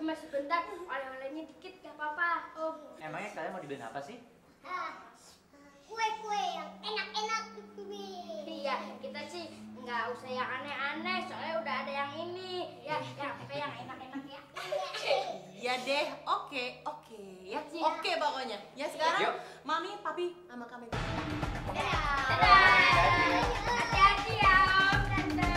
cuma sebentar, oleh-olehnya dikit gak apa-apa. Oh. Emangnya kalian mau dibeliin apa sih? Kue-kue yang enak-enak. Iya, kita sih nggak usah yang aneh-aneh, soalnya udah ada yang ini. Ya, yang enak-enak ya. Ya deh, oke ya. Oke pokoknya. Ya sekarang Yuk. Mami, Papi, sama kami. Dadah. Hati-hati ya, Om, Tante.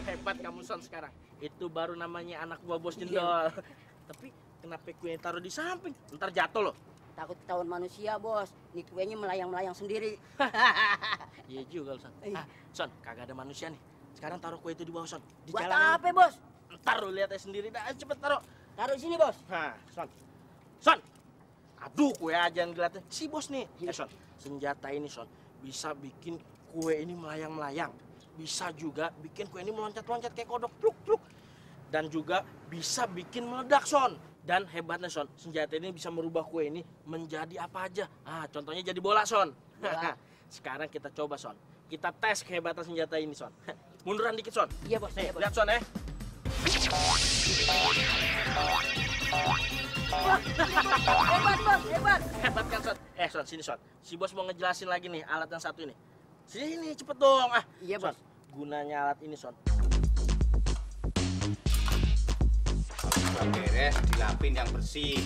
Hebat kamu Son sekarang. Itu baru namanya anak buah bos jendol. Tapi kenapa kuenya taruh di samping? Ntar jatuh loh. Takut ketahuan manusia, Bos. Nih kuenya melayang-melayang sendiri. Iya juga Son. Son, kagak ada manusia nih. Sekarang taruh kue itu di bawah Son. Di Buat jalan apa, Bos? Ntar lu lihat aja sendiri dah. Cepet taruh. Taruh sini, Bos. Nah, Son. Son. Aduh, kue aja yang ngeliatnya. Si bos nih. Son, senjata ini Son bisa bikin kue ini melayang-melayang. Bisa juga bikin kue ini meloncat-loncat kayak kodok, pluk-pluk. Dan juga bisa bikin meledak, Son. Dan hebatnya, Son, senjata ini bisa merubah kue ini menjadi apa aja. Ah, contohnya jadi bola, Son. Bola. Sekarang kita coba, Son. Kita tes kehebatan senjata ini, Son. Munduran dikit, Son. Iya, Bos. Nih, Iya, Bos. lihat, Son, ya. Hebat, Bos. Hebat. Hebat kan, Son? Son, sini, Son. Si bos mau ngejelasin lagi nih alat yang satu ini. Sini, cepet dong. Ah, Iya, Son, Bos. gunanya alat ini, Son. Udah beres, dilapin yang bersih.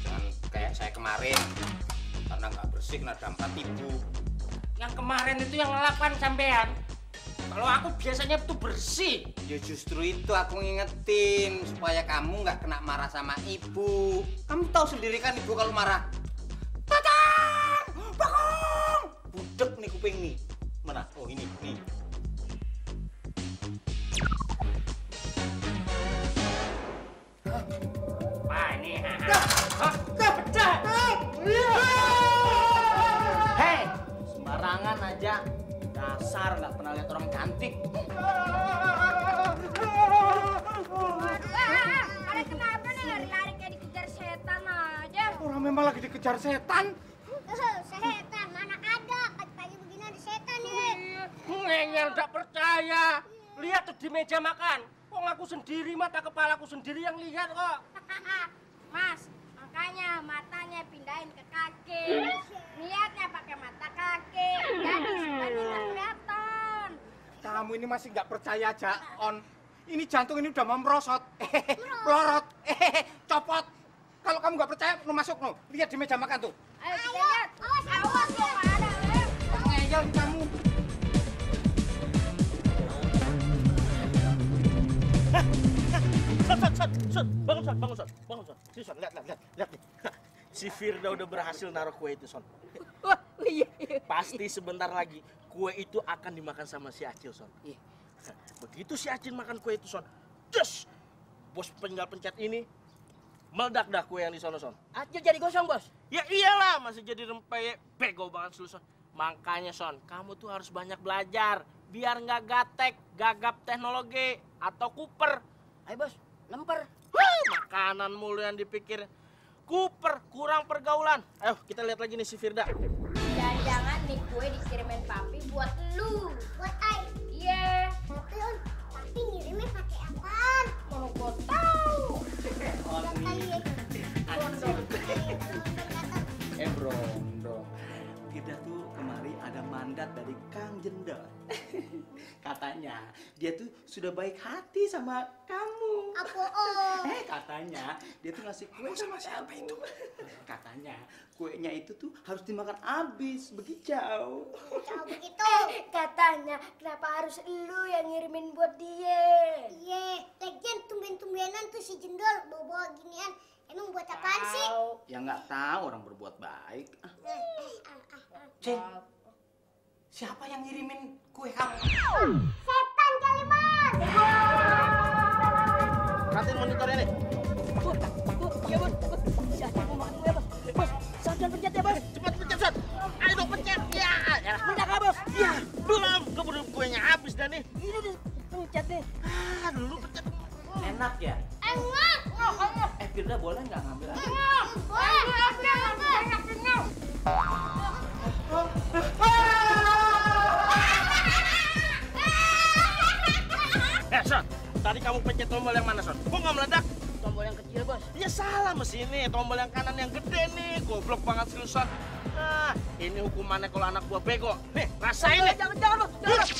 Jangan kayak saya kemarin. Karena nggak bersih kena dampak ibu. Yang kemarin itu yang ngelapan sampean. Kalau aku biasanya tuh bersih. Ya justru itu aku ngingetin supaya kamu nggak kena marah sama ibu. Kamu tahu sendiri kan ibu kalau marah. Tatang! Bakong! Budek nih kuping nih. Mana? Oh ini, nih. Wah, ini. Pecah. Hei, sembarangan aja. Dasar nggak pernah lihat orang cantik. Ada kenapa nih lari-lari kayak dikejar setan aja? Orang memang lagi dikejar setan. Setan, mana ada? Pagi-pagi begini ada setan nih. Ngeyel nggak percaya. Lihat tuh di meja makan. Kok aku sendiri, mata kepalaku sendiri yang lihat kok. Mas, makanya matanya pindahin ke kaki. Niatnya pakai mata kaki. Jadi setannya nggak kelihatan. Kamu ini masih nggak percaya aja, On. Ini jantung ini udah mau merosot. Pelorot. Copot. Kalau kamu nggak percaya, lu masuk, no. Lihat di meja makan tuh. Ayo kita lihat. Awas ya, Pak ada. Ngeyel kamu. Son, bangun Son. Sini Son, lihat nih. Si Firda udah berhasil naruh kue itu, Son. Wah, iya. Pasti sebentar lagi kue itu akan dimakan sama si Acil, Son. Iya. Begitu si Acil makan kue itu, Son, just bos tinggal pencet ini, meledak dah kue yang di sono, Son. Acil jadi gosong, Bos. Ya iyalah, masih jadi rempeyek, bego banget lu, Son. Makanya, Son, kamu tuh harus banyak belajar, biar nggak gatek, gagap teknologi, atau kuper. Ayo, Bos. Lemper. Makanan mulu yang dipikir. Kuper, kurang pergaulan. Ayo, kita lihat lagi nih si Firda. Jangan-jangan nih kue dikirimin papi buat lu. Buat ai. Iya. Tapi On, tapi ngirimnya pakai apaan? Mana gua tahu. Yang kali ya. Brondong. Kita tuh kemari ada mandat dari Kang Jendol. Katanya dia tuh sudah baik hati sama kamu. Apa Om? Katanya dia tuh ngasih kue sama siapa itu? Katanya kuenya itu tuh harus dimakan habis begitu. Kalau begitu. Katanya, kenapa harus lu yang ngirimin buat dia? Iya, lagian tumben-tumbenan tuh si Jendol bawa-bawa ginian. Emang buat apaan sih? Ya nggak tahu orang berbuat baik. Ceng, siapa yang ngirimin kue kamu? Setan kali, Mas. Perhatiin monitornya nih. Iya, Bos. enak ya? Enak. Firda boleh nggak ngambil aja? Son, tadi kamu pencet tombol yang mana, Son? Kok nggak meledak? Tombol yang kecil, Bos. Ya salah mesinnya, tombol yang kanan yang gede nih. Goblok banget sih lu, Son. Nah, ini hukumannya kalau anak buah bego. Nih, rasain nih. Jangan, Bos.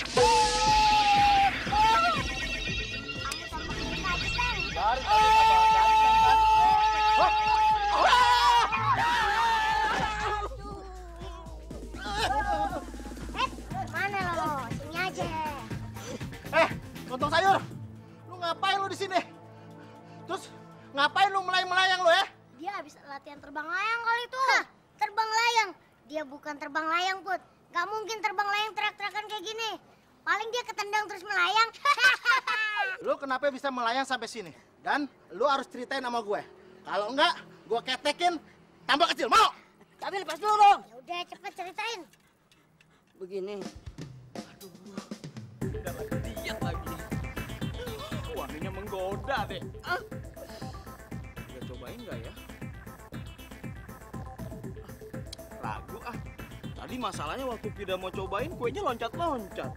Mana lo? Sini aja. Lontong sayur, lu ngapain lu di sini? Terus ngapain lu melayang-melayang lu ya? Dia habis latihan terbang layang kali itu. Hah, terbang layang? Dia bukan terbang layang, Put. Gak mungkin terbang layang teriak-teriakan kayak gini. Paling dia ketendang terus melayang. Lu kenapa bisa melayang sampai sini? Dan lu harus ceritain sama gue. Kalau enggak, gue ketekin tambah kecil. Mau? Tapi lepas dulu dong. Ya udah, cepet ceritain. Begini. Udah lagi diet lagi. Wanginya menggoda deh. Kita cobain nggak ya? Ragu ah. Tadi masalahnya waktu Firda mau cobain kuenya loncat-loncat.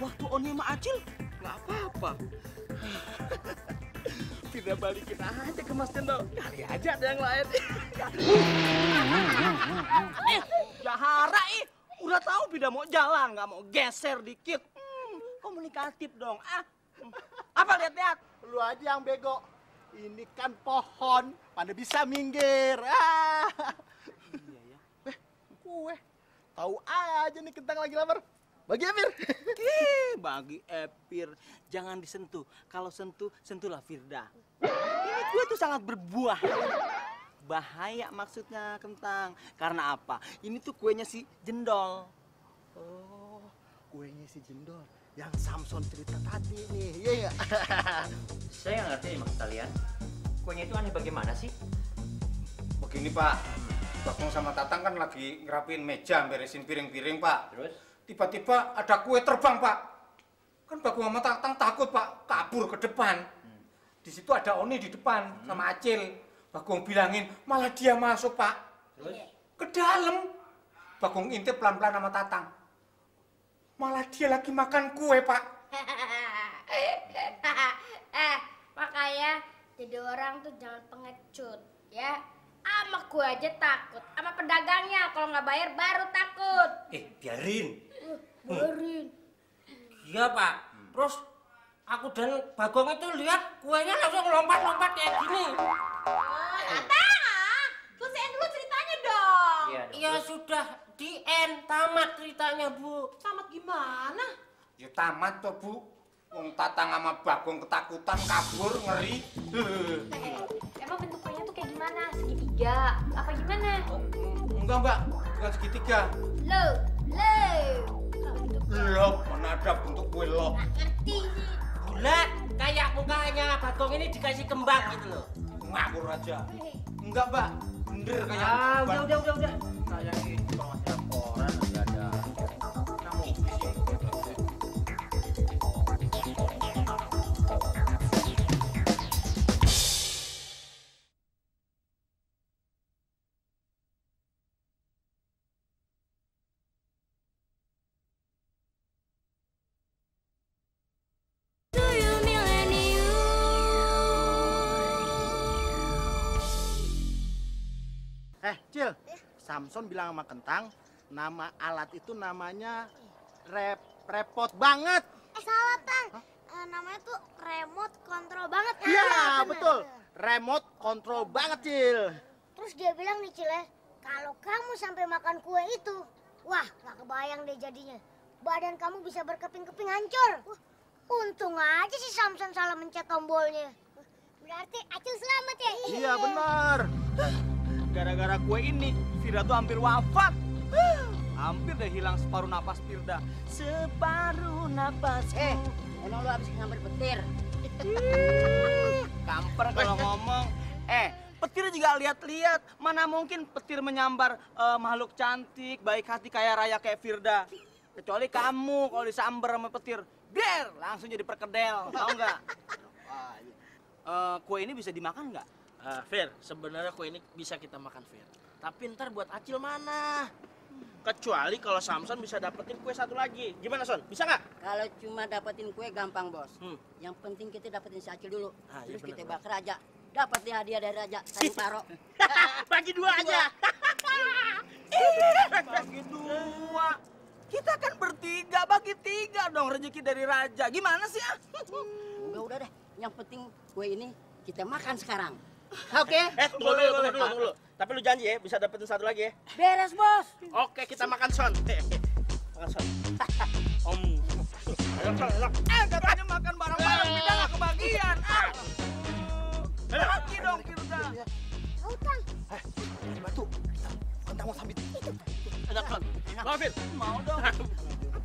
Waktu Oni sama Acil nggak apa-apa. Firda balikin aja ke Mas Cendol. Kali aja ada yang lain. Jahara udah tahu Firda mau jalan nggak mau geser dikit. Komunikatif dong. Apa lihat-lihat? Lu aja yang bego. Ini kan pohon, pada bisa minggir. Iya ya. Gue tahu aja nih kentang lagi lapar. Bagi Fir. Bagi Epir, jangan disentuh. Kalau sentuh, sentuhlah Firda. Ini kue tuh sangat berbuah. Bahaya maksudnya kentang. Karena apa? Ini tuh kuenya si Jendol. Oh, kuenya si Jendol. Yang Samson cerita tadi nih, iya nggak? Saya nggak ngerti maksud kalian. Kuenya itu aneh bagaimana sih? Begini Pak, Bagong sama Tatang kan lagi ngerapin meja, beresin piring-piring Pak. Terus? Tiba-tiba ada kue terbang Pak. Kan Bagong sama Tatang takut Pak, kabur ke depan. Di situ ada Oni di depan sama Acil. Bagong bilangin, malah dia masuk Pak. Terus? Ke dalam. Bagong intip pelan-pelan sama Tatang. Malah dia lagi makan kue, Pak. Makanya jadi orang tuh jangan pengecut, ya. Sama gue aja takut, sama pedagangnya kalau nggak bayar baru takut. Biarin. Biarin. Iya Pak, terus aku dan Bagong itu lihat kuenya langsung lompat-lompat kayak gini. Selesaiin dulu ceritanya dong. Iya sudah, di end, tamat ceritanya Bu. Tamat gimana? Ya tamat toh, Bu. Wong Tatang sama Bagong ketakutan, kabur, ngeri. Emang bentuk kuenya tuh kayak gimana? Segitiga? Apa gimana? Enggak, Mbak. Bukan segitiga. Low. Lop, mana ada bentuk kue lop. Ngerti nih. Bulat, kayak mukanya Bagong ini dikasih kembang gitu loh. Ngawur aja. Enggak, Mbak. Bener kayak. Udah. Kayak itu kalau masih ada koran, enggak ada. Namun, Cil, Samson bilang sama Kentang, nama alat itu namanya repot banget. Salah, Tang. Namanya tuh remote control banget. Iya, betul. Remote control banget, Cil. Terus dia bilang nih, Cil, kalau kamu sampai makan kue itu, wah, nggak kebayang deh jadinya. Badan kamu bisa berkeping-keping hancur. Untung aja si Samson salah mencet tombolnya. Berarti Acil selamat ya? Iya, benar. Gara-gara kue ini, Firda tuh hampir wafat. Hampir deh hilang separuh napas Firda. Separuh napas. Emang lu habis ngambil petir? Kamper kalau ngomong. Petir juga lihat-lihat. Mana mungkin petir menyambar makhluk cantik, baik hati kaya raya kayak Firda. Kecuali kamu kalau disambar sama petir, langsung jadi perkedel, tau nggak? kue ini bisa dimakan nggak? Fir, sebenarnya kue ini bisa kita makan, Fir. Tapi ntar buat Acil mana? Kecuali kalau Samson bisa dapetin kue satu lagi. Gimana, Son? Bisa nggak? Kalau cuma dapetin kue gampang, Bos. Yang penting kita dapetin si Acil dulu. Iya Terus bener, kita Bos. bawa ke raja. Dapat dia hadiah dari raja, saling taro. Bagi dua aja. Bagi dua. Kita kan bertiga, bagi tiga dong rezeki dari raja. Gimana sih ya? Udah deh. Yang penting kue ini kita makan sekarang. Oke? Tunggu dulu. Tapi lu janji ya, bisa dapetin satu lagi ya. Beres, Bos. Oke, kita makan, Son. Makan, Son. Enak, Son, enak. Katanya makan bareng-bareng, kita nggak kebagian. Bagi dong, Firda. Tahu, Tang. Dari batu. Kentang mau sambit. Enak, Son. Mau, Fir? Mau dong. Aku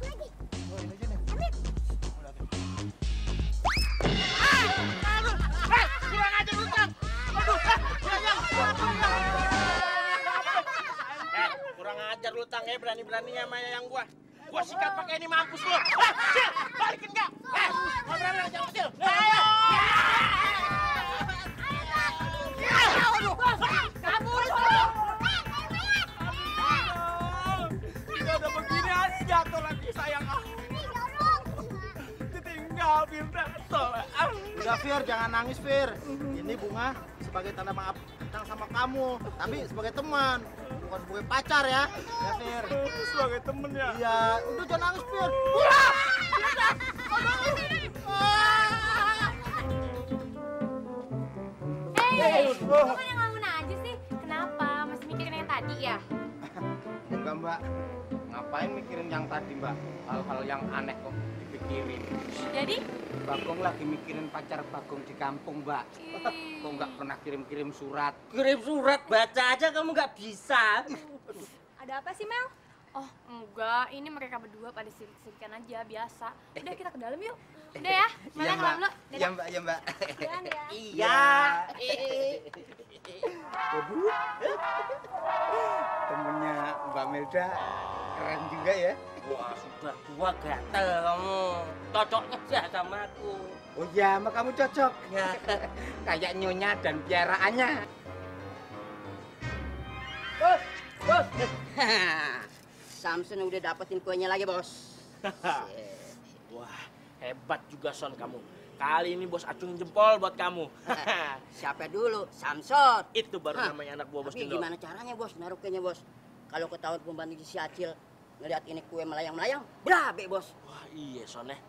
lagi. Oh, ini aja nih. Ambil. Kurang aja lu, Son. Kurang ajar lu, Tang, ya. Berani-beraninya sama yang gua. Gua sikat pakai ini, mampus lu. Cil, balikin nggak? Mau berani aja, Cil. Kabur. Tidak udah begini aja jatuh lagi sayang. Ditinggal Firda. Udah, Fir, jangan nangis, Fir. Ini bunga sebagai tanda maaf Tang sama kamu, tapi sebagai teman, bukan sebagai pacar ya. Ya, Fir. Sebagai temen ya. Iya, udah jangan nangis, Fir. Hei, kok yang ngelamun aja sih? Kenapa? Masih mikirin yang tadi ya? Enggak, Mbak. Ngapain mikirin yang tadi, Mbak? Hal-hal yang aneh kok dipikirin. Jadi? Bagong lagi mikirin pacar Bagong di kampung, Mbak. Kok nggak pernah kirim-kirim surat? Kirim surat, baca aja kamu nggak bisa. Ada apa sih, Mel? Oh, enggak. Ini mereka berdua pada sirik-sirikan aja, biasa. Udah, kita ke dalam yuk. Udah ya, Mel yang dulu. Iya, Mbak. Iya, Mbak. Jalan ya. Iya. Temennya Mbak Melda keren juga ya. Wah, sudah tua gatel kamu. Cocoknya sih sama aku. Oh iya, sama kamu cocok. Ya. Kayak nyonya dan piaraannya. Bos. Samson udah dapetin kuenya lagi, Bos. Wah, hebat juga, Son, kamu. Kali ini bos acungin jempol buat kamu. Siapa dulu? Samson. Itu baru namanya anak buah bos Tapi Gendol. gimana caranya, Bos? Naruh kuenya, Bos. Kalau ketahuan pembantu si Acil ngeliat ini kue melayang-melayang, berabe, Bos. Wah, iya, Son, ya.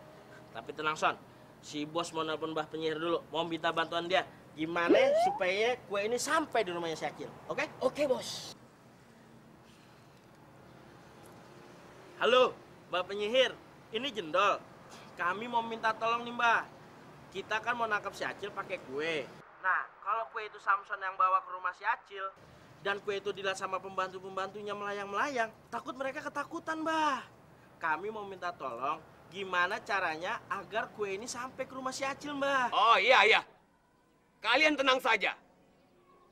Tapi tenang, Son. Si bos mau nelpon Mbah Penyihir dulu. Mau minta bantuan dia. Gimana supaya kue ini sampai di rumahnya si Acil. Oke? Oke, Bos. Halo, Mbah Penyihir. Ini Jendol. Kami mau minta tolong nih, Mbah. Kita kan mau nangkap si Acil pakai kue. Nah, kalau kue itu Samson yang bawa ke rumah si Acil, dan kue itu dilihat sama pembantu-pembantunya melayang-melayang, takut mereka ketakutan, Mbah. Kami mau minta tolong, gimana caranya agar kue ini sampai ke rumah si Acil, Mbah. Oh iya. Kalian tenang saja.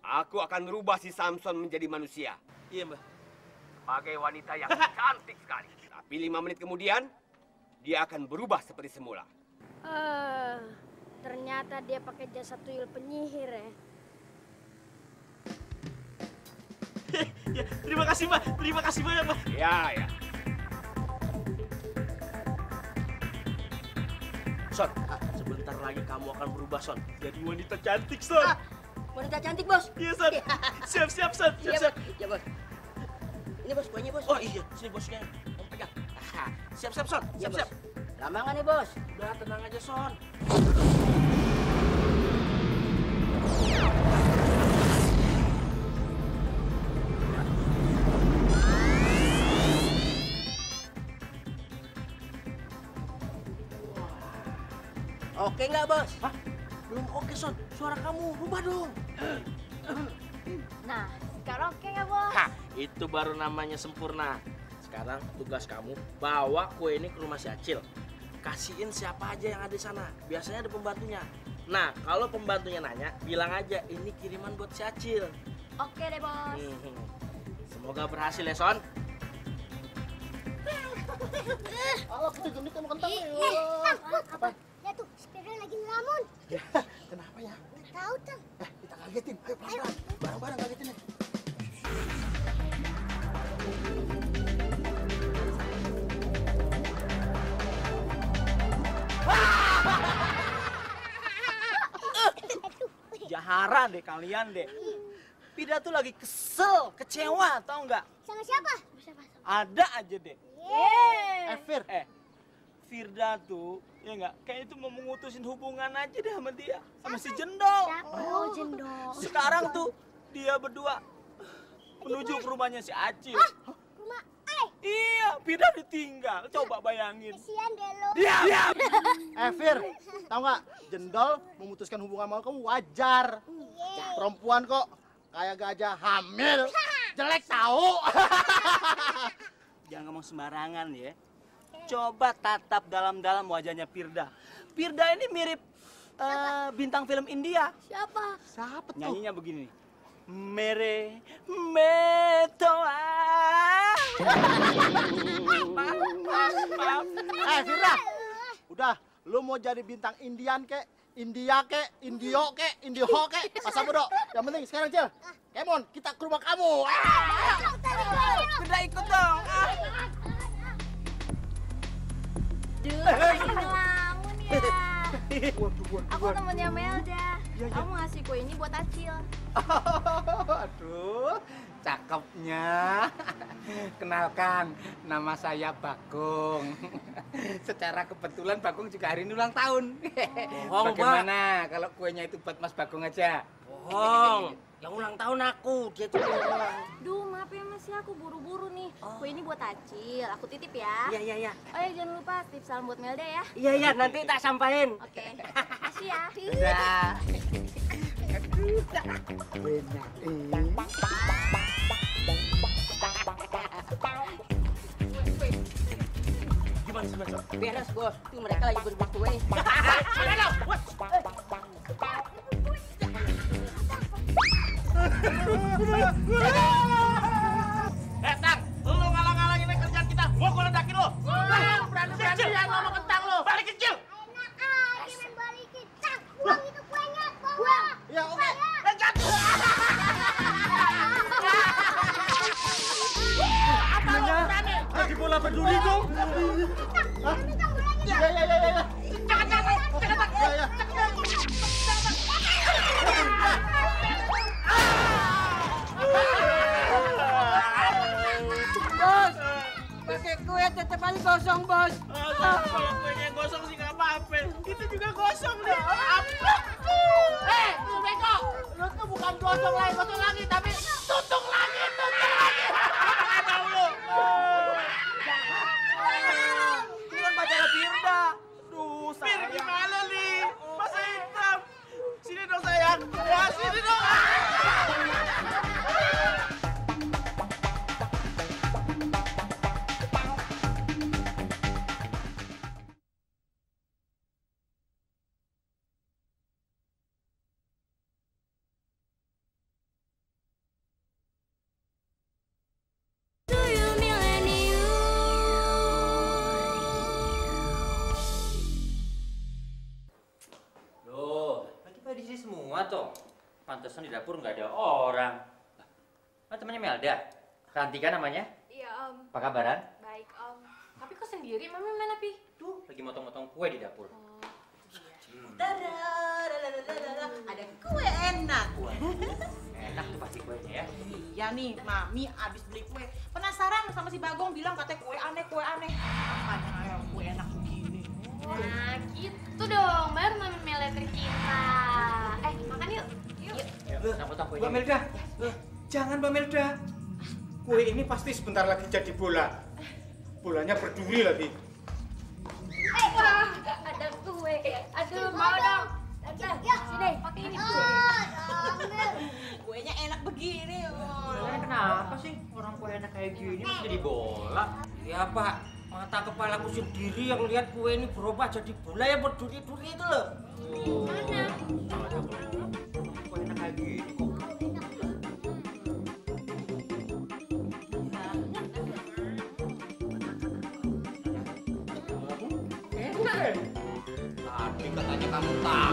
Aku akan merubah si Samson menjadi manusia. Iya, Mbah. Sebagai wanita yang cantik sekali. Tapi 5 menit kemudian, dia akan berubah seperti semula. Ternyata dia pakai jasa tuyul penyihir ya. Ya, terima kasih, Mbah. Terima kasih banyak, Mbah. Ya. Son, sebentar lagi kamu akan berubah, Son. Jadi wanita cantik, Son. Wanita cantik, Bos. Iya, Son. Siap-siap, Son. Iya, Siap-siap. Bos. Iya, Bos. Ini, Bos, kuenya, Bos. Oh iya, sini bosnya. Kamu pegang. Siap-siap, Son. Iya, Siap-siap. Bos. Lama nggak nih, Bos? Udah, tenang aja, Son. Oke nggak, Bos? Hah? Belum oke, Son. Suara kamu rubah dong. Nah, sekarang oke nggak, Bos? Hah, itu baru namanya sempurna. Sekarang tugas kamu bawa kue ini ke rumah si Acil. Kasihin siapa aja yang ada di sana. Biasanya ada pembantunya. Nah, kalau pembantunya nanya, bilang aja ini kiriman buat si Acil. Oke deh, Bos. Semoga berhasil ya, Son. Allah, kita genit sama kentang. Apa? Ya tuh, sepeda lagi ngelamun. Kenapa ya? Kagetin, ayo pelan-pelan. Bareng-bareng kagetin nih. Jahara deh kalian deh. Firda tuh lagi kesel, kecewa, tau nggak? Sama siapa? Ada aja deh. Fir. Firda tuh, ya nggak, kayak itu mau mengutusin hubungan aja deh sama dia, sama si Jendol. Oh, Jendol. Sekarang tuh dia berdua menuju ke rumahnya si Acil. Rumah Iya, Firda ditinggal. Coba bayangin. kesian deh lo. Diam. Fir, tau nggak? Jendol memutuskan hubungan sama kamu wajar. Perempuan kok kayak gajah hamil. Jelek tahu. Jangan ngomong sembarangan ya. Coba tatap dalam-dalam wajahnya Firda. Firda ini mirip bintang film India. Siapa? Siapa tuh? Nyanyinya begini nih. Mere metoa. Firda. Udah, lu mau jadi bintang Indian kek, India kek, Indio kek, Indiho kek, masa bodoh. Yang penting sekarang Cil, Kemon, kita ke rumah kamu. Firda ikut dong. Ngelamun ya. Aku temennya Melda. Kamu ngasih kue ini buat Acil. Aduh, cakepnya. Kenalkan, nama saya Bagong. Secara kebetulan Bagong juga hari ini ulang tahun. Bohong, Bagaimana kalau kuenya itu buat Mas Bagong aja? Bohong. Yang ulang tahun aku, dia tuh ulang. Duh, maaf ya Mas ya, aku buru-buru nih. Kue ini buat Acil, aku titip ya. Iya. Oh ya, jangan lupa titip salam buat Melda ya. Iya, nanti tak sampaikan. Oke, makasih ya. Udah. Gimana sih, Mas? Beres, Bos. Tuh mereka lagi berebut kue. Tang, lu ngalang-ngalangin kerjaan kita. Mau gue ledakin lo. Berani-berani ya ngomong kentang lo. Balik kecil. Enak aja main balikin. Cak, buang itu kuenya, buang. Ya oke. Apa lo berani? Lagi bola peduli dong. Ya. Bos, pakai kue tetep aja gosong, Bos. Kalau kuenya gosong sih nggak apa-apa. Itu juga gosong deh. Lu bego. Lu tuh bukan gosong lagi, tapi tutung lagi. Apa tahu lu? Ini kan pacarnya Firda. Duh, Fir gimana nih? Masa hitam. Sini dong sayang. Ya sini dong. Loh, lagi pada di sini semua toh. Pantesan di dapur nggak ada orang. Ah, temannya Melda. Rantika namanya. Iya Om, Apa kabaran? baik Om. Tapi kok sendiri, Mama mana Pi? Tuh, lagi motong-motong kue di dapur. Ada kue enak. Enak tuh pasti kuenya ya. Iya nih, Mami abis beli kue. Penasaran sama si Bagong bilang katanya kue aneh. Makanya ayo kue enak begini. Nah, gitu dong, baru Mama Melda tercinta. Makan yuk. Yuk. Yuk, kita potong kuenya. Mbak Melda, jangan Mbak Melda. Kue ini pasti sebentar lagi jadi bola. Bolanya berduri lagi. Wah, ada kue. Aduh, mau dong. Sini, pakai ini. Kuenya enak begini. Kalian kenapa sih orang kue enak kayak gini masih jadi bola? Ya Pak, mata kepalaku sendiri yang lihat kue ini berubah jadi bola yang berduri-duri itu loh. Mana? Kue enak kayak gini kok. Tadi katanya kamu tahu.